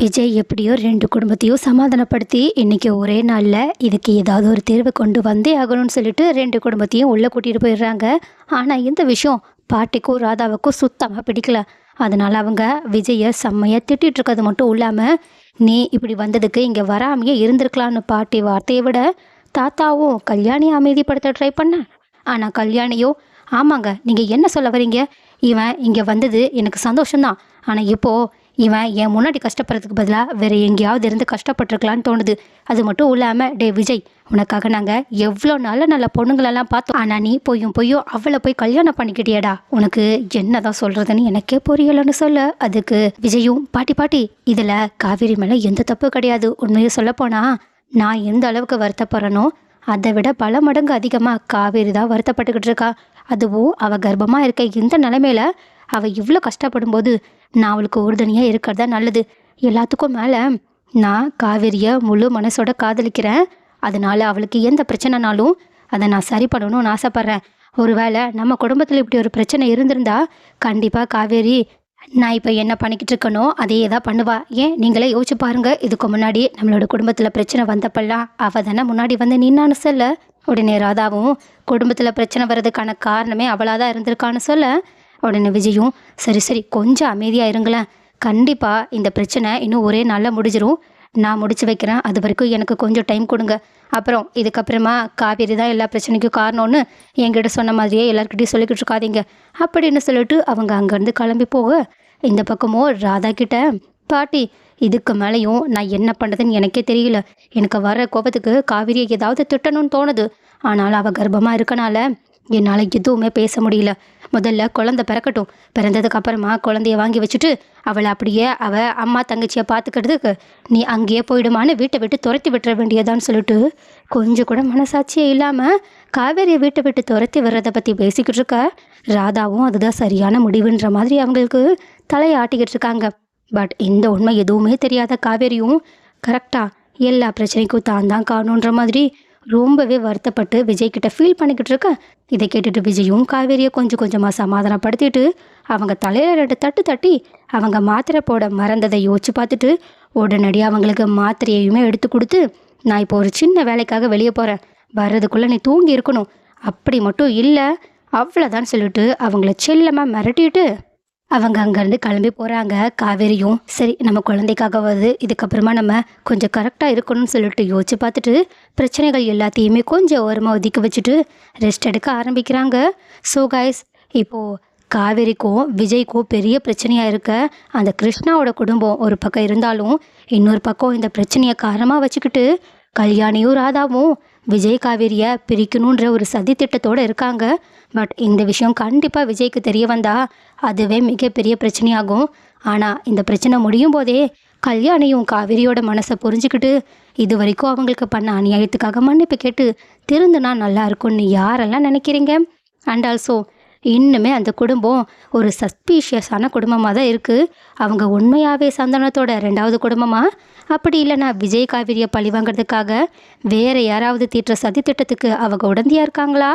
விஜய் எப்படியோ 2 குடும்பத்தையும் சமாதானப்படுத்தி இன்னைக்கு ஒரே நாளில் இதுக்கு ஏதாவது ஒரு தீர்வு கொண்டு வந்தே ஆகணும்னு சொல்லிட்டு 2 குடும்பத்தையும் உள்ளே கூட்டிகிட்டு போயிடுறாங்க. ஆனால் இந்த விஷயம் பாட்டிக்கும் ராதாவுக்கும் சுத்தமாக பிடிக்கல. அதனால் அவங்க விஜயை செம்மையாக திட்டிகிட்டு இருக்கிறது மட்டும் இல்லாமல், நீ இப்படி வந்ததுக்கு இங்கே வராமையே இருந்திருக்கலான்னு பாட்டி வார்த்தையை விட, தாத்தாவும் கல்யாணியை அமைதிப்படுத்த ட்ரை பண்ண. ஆனால் கல்யாணியோ, ஆமாங்க நீங்கள் என்ன சொல்ல வரீங்க, இவன் இங்கே வந்தது எனக்கு சந்தோஷம்தான், ஆனால் இப்போது இவன் என் முன்னாடி கஷ்டப்படுறதுக்கு பதிலாக வேறு எங்கேயாவது இருந்து கஷ்டப்பட்டுருக்கலான்னு தோணுது. அது மட்டும் இல்லாமல், டே விஜய், உனக்காக நாங்கள் எவ்வளோ நல்ல நல்ல பொண்ணுங்களெல்லாம் பார்த்தோம், ஆனால் நீ பொய்யும் அவளை போய் கல்யாணம் பண்ணிக்கிட்டியடா, உனக்கு என்ன தான் சொல்கிறதுன்னு எனக்கே புரியலைன்னு சொல்ல. அதுக்கு விஜயும், பாட்டி இதில் காவேரி மேலே எந்த தப்பு கிடையாது. உண்மையை சொல்லப்போனால் நான் எந்த அளவுக்கு வருத்தப்படுறனோ அதை விட பல மடங்கு அதிகமாக காவேரி தான் வருத்தப்பட்டுக்கிட்டு இருக்கா. அதுவும் அவள் கர்ப்பமாக இருக்க இந்த நிலைமையில அவள் இவ்வளோ கஷ்டப்படும் போது நான் அவளுக்கு உறுதுணையாக இருக்கிறதா நல்லது. எல்லாத்துக்கும் மேலே நான் காவேரியை முழு மனசோட காதலிக்கிறேன். அதனால அவளுக்கு எந்த பிரச்சனைனாலும் அதை நான் சரி பண்ணணும்னு ஆசைப்பட்றேன். ஒருவேளை நம்ம குடும்பத்தில் இப்படி ஒரு பிரச்சனை இருந்திருந்தா கண்டிப்பாக காவேரி நான் இப்போ என்ன பண்ணிக்கிட்டு இருக்கனோ அதே தான் பண்ணுவா. ஏன் நீங்களே யோசிச்சு பாருங்க, இதுக்கு முன்னாடி நம்மளோட குடும்பத்தில் பிரச்சனை வந்தப்பெல்லாம் அவள் தானே முன்னாடி வந்து நின்னான்னு சொல்ல. உடனே ராதாவும் குடும்பத்தில் பிரச்சனை வர்றதுக்கான காரணமே அவளாக தான் இருந்திருக்கான்னு சொல்ல. உடனே விஜயும், சரி கொஞ்சம் அமைதியாக இருங்களேன், கண்டிப்பாக இந்த பிரச்சனை இன்னும் ஒரே நாளில் முடிஞ்சிரும், நான் முடிச்சு வைக்கிறேன், அது வரைக்கும் எனக்கு கொஞ்சம் டைம் கொடுங்க. அப்புறம் இதுக்கப்புறமா காவேரி தான் எல்லா பிரச்சனைக்கும் காரணம்னு என்கிட்ட சொன்ன மாதிரியே எல்லாருக்கிட்டையும் சொல்லிக்கிட்டு இருக்காதீங்க அப்படின்னு சொல்லிட்டு அவங்க அங்கேருந்து கிளம்பி போக, இந்த பக்கமோ ராதா கிட்ட, பாட்டி இதுக்கு மேலேயும் நான் என்ன பண்ணுறதுன்னு எனக்கே தெரியல, எனக்கு வர கோபத்துக்கு காவேரியை ஏதாவது திட்டணும்னு தோணுது, ஆனால் அவள் கர்ப்பமாக இருக்கனால என்னால் எதுவுமே பேச முடியல. முதல்ல குழந்தை பிறக்கட்டும், பிறந்ததுக்கு அப்புறமா குழந்தைய வாங்கி வச்சுட்டு அவளை அப்படியே அவள் அம்மா தங்கச்சியை பார்த்துக்கிறதுக்கு நீ அங்கேயே போயிடுமான்னு வீட்டை விட்டு துரத்தி விட்டுற வேண்டியதான்னு சொல்லிட்டு கொஞ்சம் கூட மனசாட்சியே இல்லாமல் காவேரியை வீட்டை விட்டு துரத்தி விடுறதை பற்றி பேசிக்கிட்டு இருக்க. ராதாவும் அதுதான் சரியான முடிவுன்ற மாதிரி அவங்களுக்கு தலையை ஆட்டிக்கிட்டு இருக்காங்க. பட் இந்த உண்மை எதுவுமே தெரியாத காவேரியும் கரெக்டாக எல்லா பிரச்சனைக்கும் தான் காணுன்ற மாதிரி ரொம்பவே வருத்தப்பட்டு விஜய் கிட்ட ஃபீல் பண்ணிக்கிட்டு இருக்க. இதை கேட்டுட்டு விஜயும் காவேரியை கொஞ்சம் கொஞ்சமாக சமாதானப்படுத்திட்டு அவங்க தலையில் 2 தட்டு தட்டி அவங்க மாத்திரை போட மறந்ததை யோசிச்சு பார்த்துட்டு உடனடியாக அவங்களுக்கு மாத்திரையுமே எடுத்து கொடுத்து, நான் இப்போ ஒரு சின்ன வேலைக்காக வெளியே போகிறேன், வர்றதுக்குள்ளே நீ தூங்கி இருக்கணும், அப்படி மட்டும் இல்லை அவ்வளோதான் சொல்லிட்டு அவங்கள செல்லமாக மிரட்டிட்டு அவங்க அங்கேருந்து கிளம்பி போகிறாங்க. காவேரியும், சரி நம்ம குழந்தைக்காகவது இதுக்கப்புறமா நம்ம கொஞ்சம் கரெக்டாக இருக்கணும்னு சொல்லிட்டு யோசிச்சு பார்த்துட்டு பிரச்சனைகள் எல்லாத்தையுமே கொஞ்சம் ஓரமாக ஒதுக்கி வச்சுட்டு ரெஸ்ட் எடுக்க ஆரம்பிக்கிறாங்க. ஸோ கைஸ், இப்போது காவேரிக்கும் விஜய்க்கும் பெரிய பிரச்சனையாக இருக்க அந்த கிருஷ்ணாவோட குடும்பம் ஒரு பக்கம் இருந்தாலும், இன்னொரு பக்கம் இந்த பிரச்சனையை காரணமாக வச்சுக்கிட்டு கல்யாணியும் ராதாவும் விஜய் காவேரியை பிரிக்கணுன்ற ஒரு சதி திட்டத்தோடு இருக்காங்க. பட் இந்த விஷயம் கண்டிப்பாக விஜய்க்கு தெரிய வந்தால் அதுவே மிகப்பெரிய பிரச்சனையாகும். ஆனால் இந்த பிரச்சனை முடியும் போதே கல்யாணியும் காவேரியோட மனசை புரிஞ்சுக்கிட்டு இது வரைக்கும் அவங்களுக்கு பண்ண அநியாயத்துக்காக மன்னிப்பு கேட்டு திருந்துனா நல்லா இருக்கும்னு யாரெல்லாம் நினைக்கிறீங்க? அண்ட் ஆல்சோ இன்னுமே அந்த குடும்பம் ஒரு சஸ்பீஷியஸான குடும்பமாக தான் இருக்குது. அவங்க உண்மையாகவே சந்தனத்தோட 2வது குடும்பமாக, அப்படி இல்லைன்னா விஜய் காவேரியை பழி வாங்கிறதுக்காக வேறு யாராவது தீட்டுற சதி திட்டத்துக்கு அவங்க உடந்தையாக இருக்காங்களா?